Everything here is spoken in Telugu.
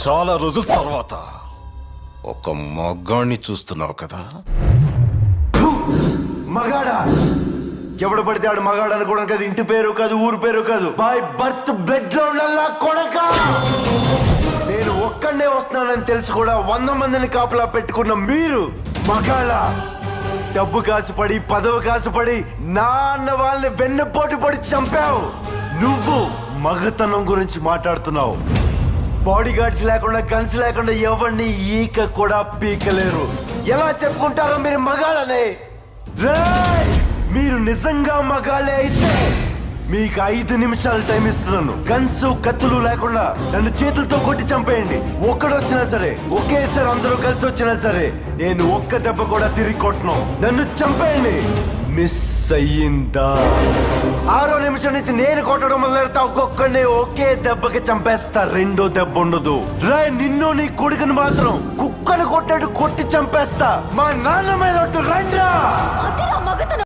చాలా రోజుల తర్వాత ఒక మగాణ్ణి చూస్తున్నావు కదా. మగాడా? ఎవడు పడితే ఆడు మగాడు అనుకోవడం కాదు, ఇంటి పేరు కాదు, ఊరు పేరు కాదు, బై బర్త్ బ్లడ్ లో ఉండాలా కొడక. నేను ఒక్కడే వస్తున్నానని తెలిసి కూడా 100 మందిని కాపలా పెట్టుకున్న మీరు మగాళ్ళ? డబ్బు కాసుపడి, పదవి కాసుపడి నా అన్న వాళ్ళని వెన్నుపోటు పడి చంపావు. నువ్వు మగతనం గురించి మాట్లాడుతున్నావు. బాడీ గార్డ్స్ లేకుండా, గన్స్ లేకుండా ఎవరిని ఈక కూడా పీకలేరు. ఎలా చెప్పుకుంటారో మీరు మగాళ్ళనే? రేయ్! మీరు నిజంగా మగాళ్ళే అయితే మీకు 5 నిమిషాలు టైం ఇస్తున్నాను. గన్స్ కత్తులు లేకుండా నన్ను చేతులతో కొట్టి చంపేయండి. ఒక్కడొచ్చినా సరే, ఒకేసారి అందరూ కలిసి వచ్చినా సరే, నేను ఒక్క దెబ్బ కూడా తిరిగి కొట్టను. నన్ను చంపేయండి. మిస్ అయ్యిందా? 6వ నిమిషం నుంచి నేను కొట్టడం మొదలెడతా. ఒక్కొక్కడిని ఒకే దెబ్బకి చంపేస్తా. రెండో దెబ్బ ఉండదు. రాయ్, నిన్ను నీ కొడుకుని మాత్రం కుక్కను కొట్టాడు కొట్టి చంపేస్తా. మా నాన్న మీద రండ్రా.